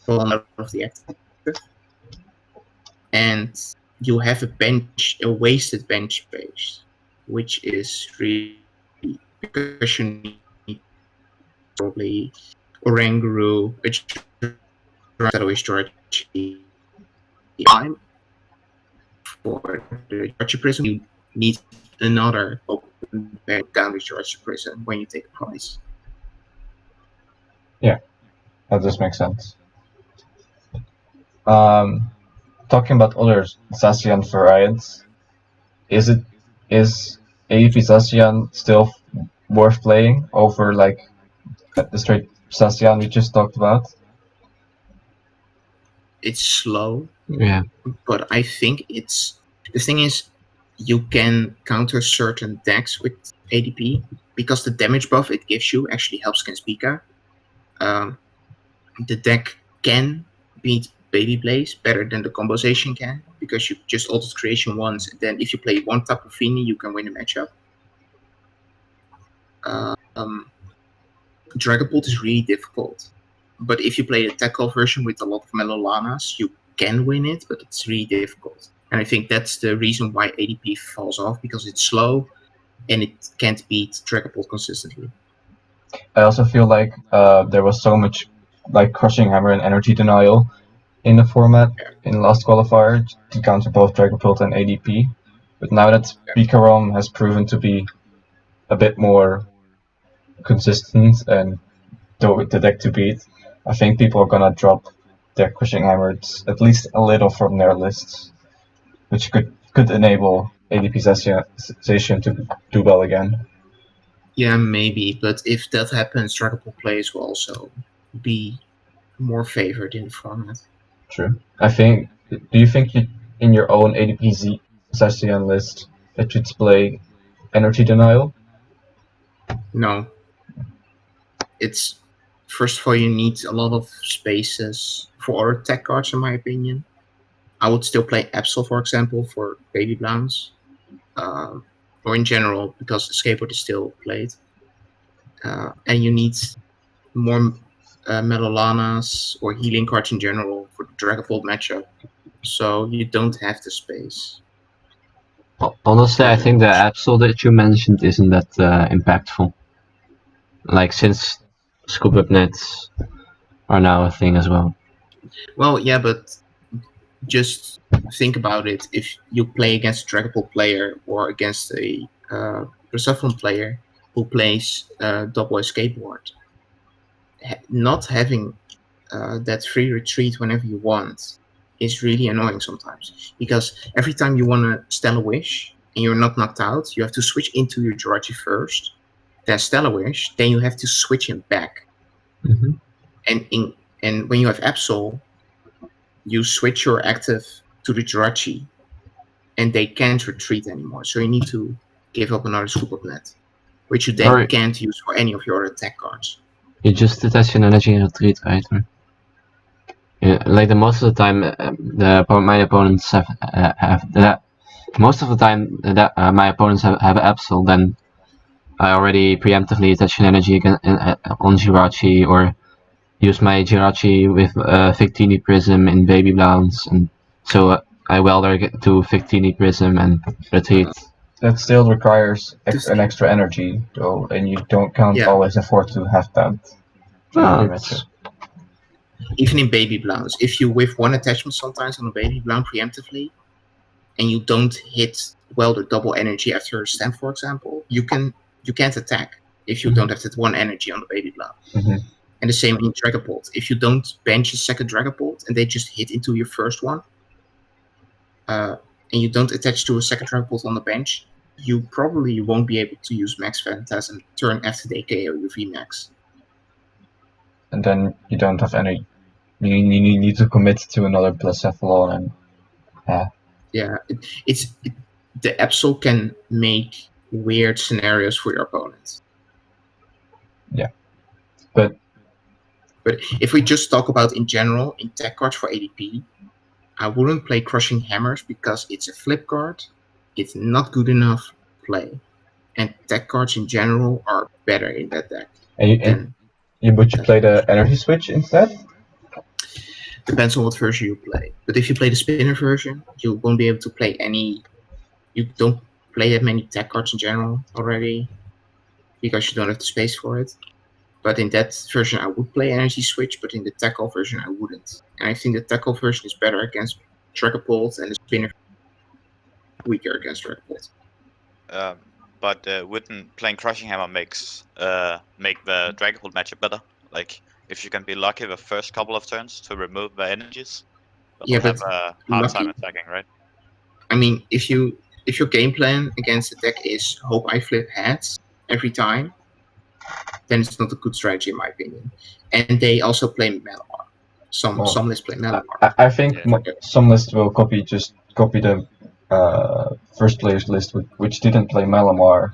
S3: all, out of the active, and you have a wasted bench space, which is really because you need probably Oranguru, a strategy time for the Jirachi Prism. You need another open back down the Jirachi Prism when you take a prize.
S1: Yeah, that does make sense. Talking about other Zacian variants, is AEP Zacian still worth playing over like the straight Zacian we just talked about?
S3: It's slow,
S4: Yeah.
S3: but I think the thing is you can counter certain decks with ADP because the damage buff it gives you actually helps against Pika. The deck can beat Baby Blaze better than the Combosation can because you just altered creation once, and then if you play one Tapu Fini, you can win the matchup. Dragapult is really difficult, but if you play the tackle version with a lot of Melolanas, you can win it, but it's really difficult. And I think that's the reason why ADP falls off, because it's slow and it can't beat Dragapult consistently.
S1: I also feel like there was so much like Crushing Hammer and Energy Denial in the format in the last qualifier to counter both Dragapult and ADP. But now that Pikarom has proven to be a bit more consistent and the deck to beat, I think people are gonna drop their crushing hammered at least a little from their lists, which could enable ADP Session to do well again.
S3: Yeah, maybe, but if that happens, Dragonball players will also be more favored in the format.
S1: True. I think. Do you think you, in your own ADP Session list, that you'd play Energy Denial?
S3: No. It's first of all, you need a lot of spaces for other tech cards, in my opinion. I would still play Absol, for example, for Baby Browns, or in general, because the skateboard is still played. And you need more Melolanas or healing cards in general for the Dragapult matchup. So you don't have the space.
S4: Honestly,
S3: for
S4: I
S3: the
S4: think the Absol that you mentioned isn't that impactful. Like, since scoop up nets are now a thing as well.
S3: Well, yeah, but just think about it. If you play against a Dragapult player or against a Persephone player who plays double skateboard, not having that free retreat whenever you want is really annoying sometimes. Because every time you want to Stellar Wish and you're not knocked out, you have to switch into your Jirachi first, then Stellar Wish, then you have to switch him back.
S4: Mm-hmm.
S3: And when you have Absol, you switch your active to the Jirachi, and they can't retreat anymore. So you need to give up another Scoop Up Net, which you then
S4: Or
S3: can't use for any of your attack cards.
S4: you just detach your energy and retreat, right? Yeah, like the most of the time, my opponents have that. Most of the time that my opponents have Absol, then I already preemptively attach an energy on Jirachi, or use my Jirachi with Victini Prism in Baby Browns, and so I welder to Victini Prism and retreat.
S1: That still requires
S3: This-
S1: an extra energy, though, and you can't
S3: Yeah.
S1: always afford to have that.
S4: Ah,
S1: Pretty much.
S3: Even in Baby Browns, if you whiff one attachment sometimes on a Baby Brown preemptively, and you don't hit welder double energy after your stand, for example, you can't attack if you don't have that one energy on the Baby Brown.
S1: Mhm.
S3: And the same in Dragapult. If you don't bench a second Dragapult and they just hit into your first one, and you don't attach to a second Dragapult on the bench, you probably won't be able to use Max Phantasm turn after they KO your VMAX.
S1: And then you don't have any. You need to commit to another Blacephalon, and
S3: Yeah, the Absol can make weird scenarios for your opponents.
S1: yeah. But
S3: But if we just talk about in general, in tech cards for ADP, I wouldn't play Crushing Hammers because it's a flip card. It's not good enough to play. And tech cards in general are better in that deck.
S1: and would you play the energy switch instead?
S3: Depends on what version you play. But if you play the spinner version, you won't be able to play any. You don't play that many tech cards in general already because you don't have the space for it. But in that version, I would play Energy Switch, but in the tackle version, I wouldn't. And I think the tackle version is better against Dragapult, and the spinner weaker against Dragapult.
S2: But wouldn't playing Crushing Hammer make the Dragapult matchup better? Like, if you can be lucky the first couple of turns to remove the energies, but
S3: Yeah,
S2: have
S3: but
S2: a hard time
S3: lucky?
S2: attacking, right?
S3: I mean, if your game plan against the deck is hope I flip heads every time, then it's not a good strategy in my opinion. And they also play Malamar. Some lists play Malamar.
S1: I think
S2: Yeah.
S1: some lists will copy the first player's list, which didn't play Malamar,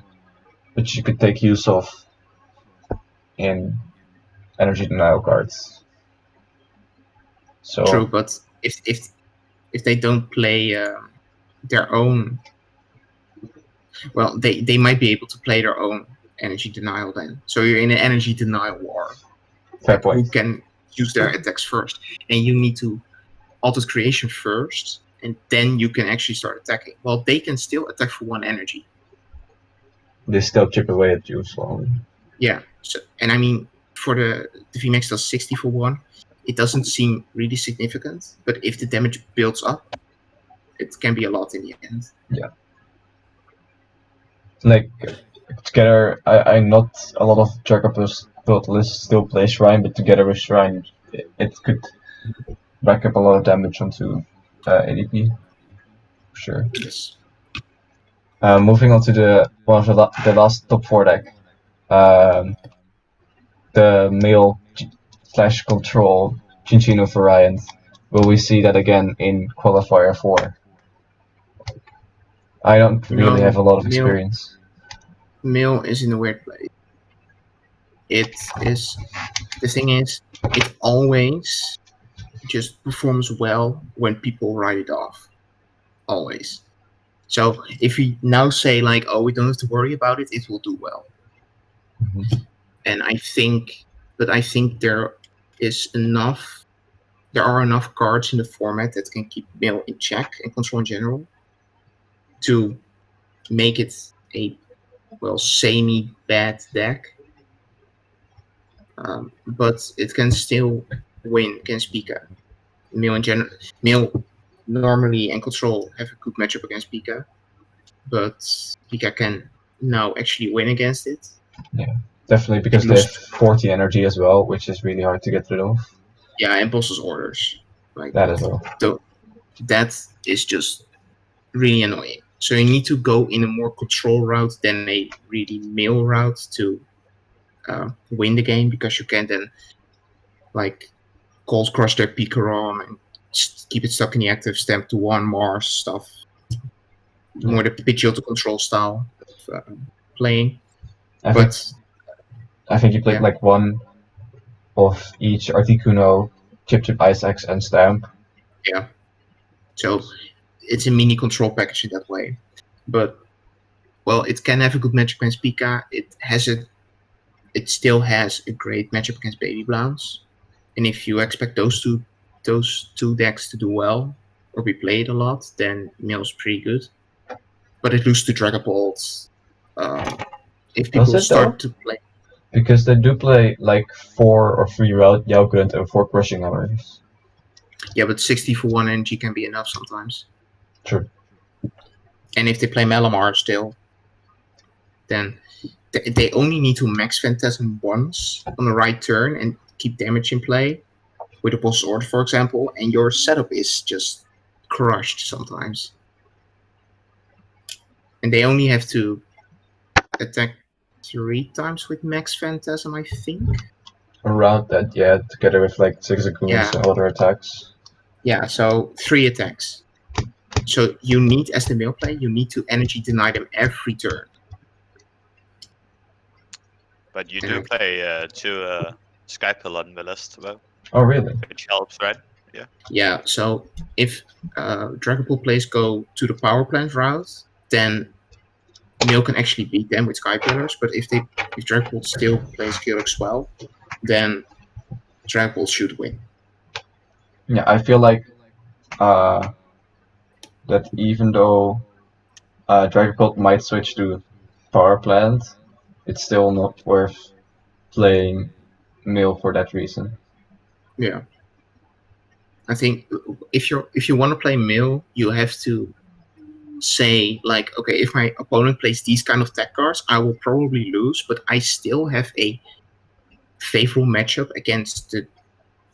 S1: which you could take use of in energy denial cards. So
S3: True, but if they don't play their own, well, they might be able to play their own energy denial then. So you're in an energy denial war.
S1: fair
S3: Like, who
S1: point.
S3: can use their attacks first? And you need to alter creation first, and then you can actually start attacking. Well, they can still attack for one energy.
S1: They still chip away at you slowly.
S3: Yeah. So, and I mean, for the VMAX does 60 for one. It doesn't seem really significant, but if the damage builds up, it can be a lot in the end.
S1: Yeah. Like together, I not a lot of Jacobus built lists still play Shrine, but together with Shrine, it could rack up a lot of damage onto ADP. For sure.
S3: Yes.
S1: Moving on to the one of the last top 4 deck. The male slash control Chinchino variant. Will we see that again in qualifier 4? I don't really have a lot of experience.
S3: Male is in a weird place. It is, the thing is, it always just performs well when people write it off. Always. So if we now say like, oh, we don't have to worry about it, it will do well.
S1: Mhm.
S3: And I think there are enough cards in the format that can keep Male in check and control in general to make it a semi-bad deck. But it can still win against Pika. Male normally and control have a good matchup against Pika, but Pika can now actually win against it.
S1: Yeah, definitely because they have 40 energy as well, which is really hard to get rid of.
S3: Yeah, and boss's orders. Like
S1: that as well.
S3: So that is just really annoying. So you need to go in a more control route than a really Male route to win the game, because you can then like cold crush their Picaron and keep it stuck in the active stamp to 1 Mars stuff. More the Pidgeot to control style of playing.
S1: I think you played like one of each Articuno, Chip Ice X, and Stamp.
S3: Yeah. So it's a mini control package in that way. But well, it can have a good matchup against Pika. It still has a great matchup against Baby Blounce. And if you expect those two decks to do well or be played a lot, then Male's pretty good. But it loses to Dragapult. If people start to play,
S1: because they do play like 4 or 3 Yaugurant and 4 Crushing Hammers.
S3: Yeah, but 60 for 1 energy can be enough sometimes.
S1: True.
S3: And if they play Malamar still, then they only need to max Phantasm once on the right turn and keep damage in play with a boss order, for example, and your setup is just crushed sometimes. And they only have to attack 3 times with max Phantasm, I think.
S1: Around that, yeah, together with like Zigzagoons and other attacks.
S3: Yeah, so 3 attacks. So you need, as the Male player, you need to energy deny them every turn.
S2: But you do play 2 Sky Pillar on the list, though.
S1: Oh, really?
S2: Which helps, right? Yeah.
S3: Yeah, so if Dragapult plays go to the power plant route, then Male can actually beat them with Sky Pillars. But if Dragapult still plays Kyrix well, then Dragapult should win.
S1: Yeah, I feel like that even though Dragapult might switch to Power Plant, it's still not worth playing Male for that reason.
S3: Yeah. I think if you want to play Male, you have to say like, okay, if my opponent plays these kind of tech cards, I will probably lose, but I still have a favorable matchup against the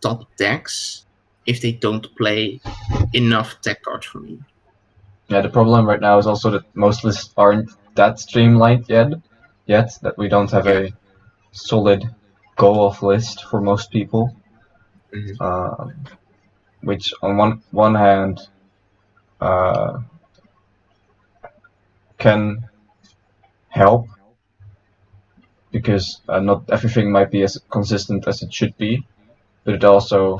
S3: top decks if they don't play enough tech cards for me.
S1: Yeah, the problem right now is also that most lists aren't that streamlined yet that we don't have a solid go-off list for most people. Which on one hand can help, because not everything might be as consistent as it should be, but it also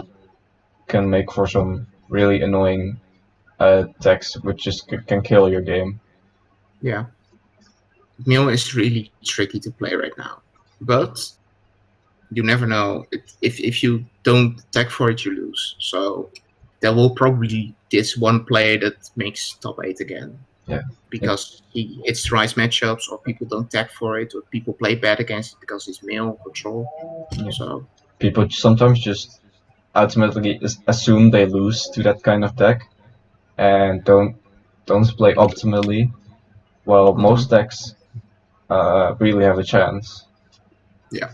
S1: can make for some really annoying decks which just can kill your game.
S3: Yeah. Male is really tricky to play right now, but you never know. If you don't tech for it, you lose. So there will probably be this one player that makes top 8 again.
S1: Yeah.
S3: Because it's right matchups, or people don't tech for it, or people play bad against it because it's Male control.
S1: Yeah.
S3: So
S1: people sometimes just ultimately assume they lose to that kind of deck and don't play optimally, while most decks really have a chance.
S3: Yeah.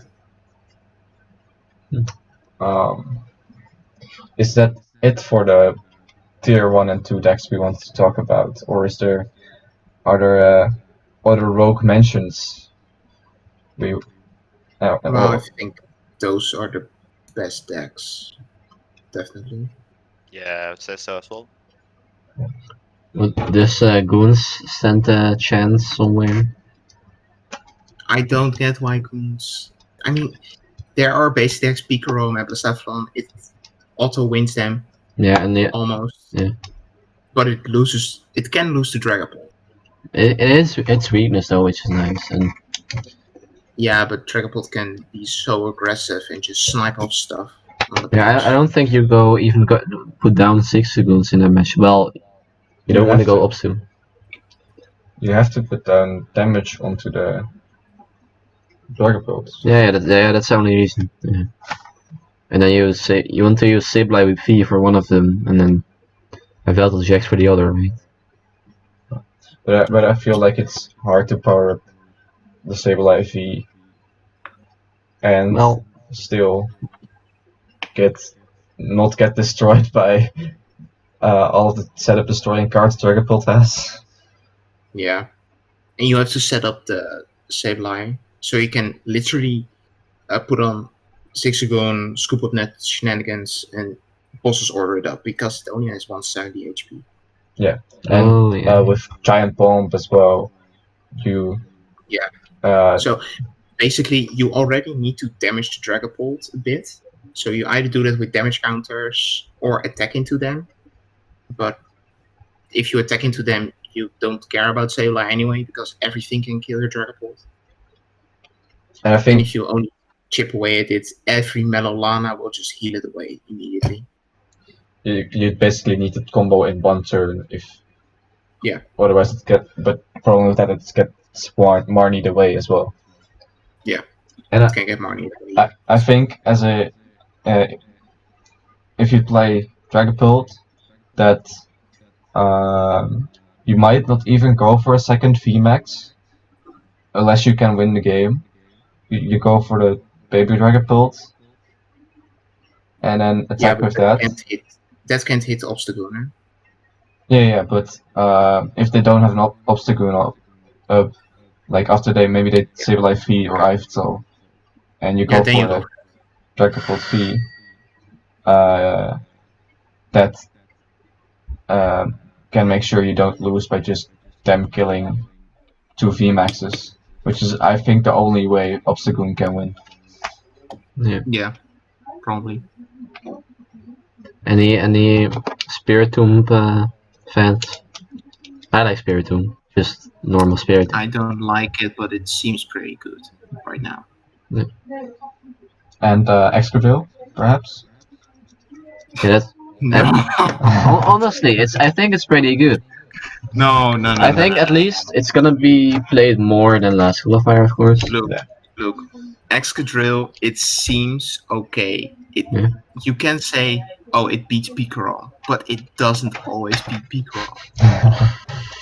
S1: Is that it for the tier 1 and 2 decks we want to talk about, or are there other rogue mentions?
S3: Well, I think those are the best decks, definitely.
S2: Yeah, I would say so as well.
S4: Would this Goons stand a chance somewhere?
S3: I don't get why Goons. I mean, there are base decks, Picaro, Mablacephalon. It auto wins them
S4: Yeah, and
S3: almost.
S4: Yeah.
S3: But it loses. It can lose to Dragapult.
S4: it is its weakness though, which is nice. And
S3: Yeah, but Dragapult can be so aggressive and just snipe off stuff on the
S4: yeah,
S3: bench.
S4: I don't think you put down 6 Goons in a match. Well, you don't want to go up to.
S1: You have to put down damage onto the Dragapult.
S4: Yeah, that's the only reason. Yeah. And then you want to use Sableye with V for one of them, and then a Veltal Jax for the other, right?
S1: But I feel like it's hard to power up the Sableye V and still not get destroyed by all the setup destroying cards Dragapult has.
S3: Yeah, and you have to set up the Sableye so you can literally put on Zigzagoon, scoop up net shenanigans, and bosses order it up because it only has 170 HP.
S1: Yeah, and with Giant Bomb as well, you.
S3: Yeah. So basically, you already need to damage the Dragapult a bit. So you either do that with damage counters or attack into them. But if you attack into them, you don't care about Sableye anyway because everything can kill your Dragapult.
S1: And I think
S3: if you only chip away at it, every Melolana will just heal it away immediately.
S1: You basically need to combo in one turn if.
S3: Yeah.
S1: Otherwise, but the problem with that it gets Marnied away as well.
S3: Yeah.
S1: And
S3: it can get Marnied away.
S1: I think as if you play Dragapult, that you might not even go for a second VMAX unless you can win the game. You go for the baby Dragapult and then attack with that.
S3: That can't hit Obstagoon.
S1: Yeah, but if they don't have an Obstagoon up, like after they Sableye V or Ivysaur, and you go for the Dragapult V, that can make sure you don't lose by just them killing 2 VMAXs, which is I think the only way Obstagoon can win.
S3: Yeah, probably.
S4: Any Spiritomb fans? I like Spiritomb, just normal Spiritomb.
S3: I don't like it, but it seems pretty good right now.
S4: Yeah.
S1: And Excadrill, perhaps?
S4: Yeah,
S3: no.
S4: Honestly, I think it's pretty good.
S3: No.
S4: I think at least it's gonna be played more than last qualifier, of course.
S3: Look, Excadrill, it seems okay. You can say, oh, it beats Picaro, but it doesn't always beat Picaro.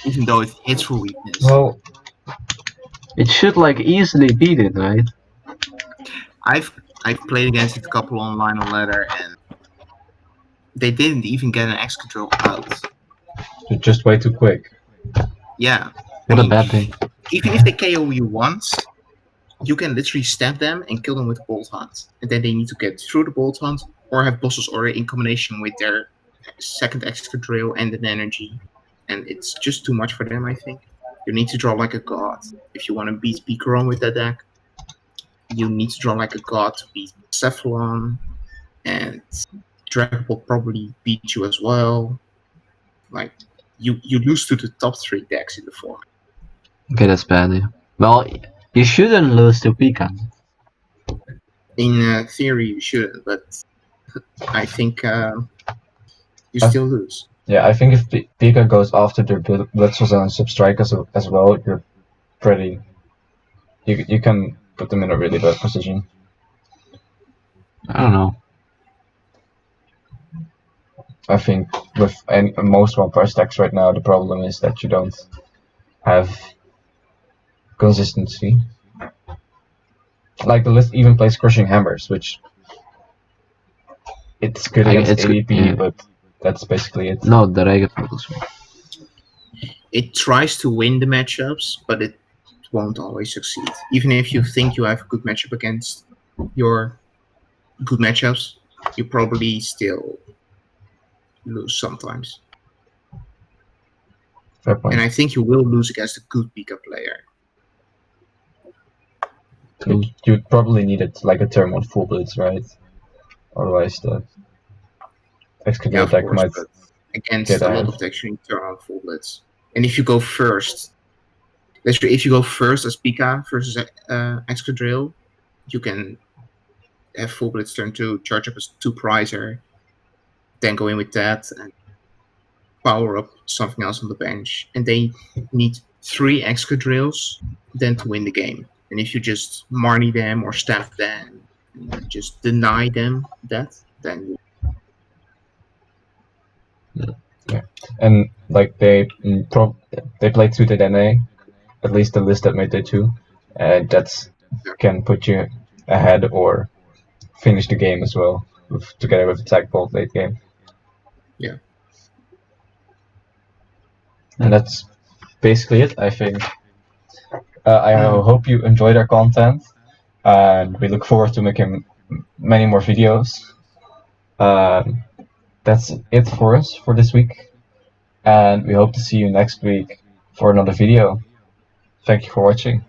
S3: Even though it hits for weakness.
S1: Well,
S4: it should easily beat it, right?
S3: I've played against it a couple online on ladder, and they didn't even get an Excadrill out.
S1: You're just way too quick.
S3: Yeah.
S4: What a bad thing.
S3: Even if they KO you once, you can literally stab them and kill them with Bolt Hunt. And then they need to get through the Bolt Hunt or have bosses already in combination with their second Excadrill and an energy. And it's just too much for them, I think. You need to draw like a god. If you want to beat Picaro with that deck, you need to draw like a god to beat Cephalon. And Dragon will probably beat you as well. Like, you lose to the top 3 decks in the format.
S4: Okay, that's bad. Yeah. Well, you shouldn't lose to Pika.
S3: In theory, you shouldn't, but I think you still lose.
S1: Yeah, I think if Pika goes after their Blitzers and Substrike as well, you're pretty. You can put them in a really bad position.
S4: I don't know.
S1: I think with most one-price decks right now, the problem is that you don't have consistency. Like the list even plays Crushing Hammers, which it's good against ADP, but That's basically it.
S4: No, the Regen models.
S3: It tries to win the matchups, but it won't always succeed. Even if you think you have a good matchup against your good matchups, you probably still lose sometimes.
S1: Fair point.
S3: And I think you will lose against a good pickup player.
S1: You'd probably need it like a turn on full blitz, right? Otherwise the Excadrill
S3: Yeah, of
S1: deck
S3: course,
S1: might
S3: but against
S1: get
S3: a lot
S1: ahead.
S3: of decks, you need to turn on full blitz. And if you go first, if you go first as Pika versus Excadrill, you can have full blitz turn 2, charge up as 2 prizer, then go in with that and power up something else on the bench. And they need 3 Excadrills then to win the game. And if you just Marnie them or stamp them, and just deny them that, then you
S1: And like they played suited NA, at least the list that made it too, and that's can put you ahead or finish the game as well, together with attack bolt late game.
S3: Yeah.
S1: And that's basically it, I think. I hope you enjoyed our content, and we look forward to making many more videos. That's it for us for this week, and we hope to see you next week for another video. Thank you for watching.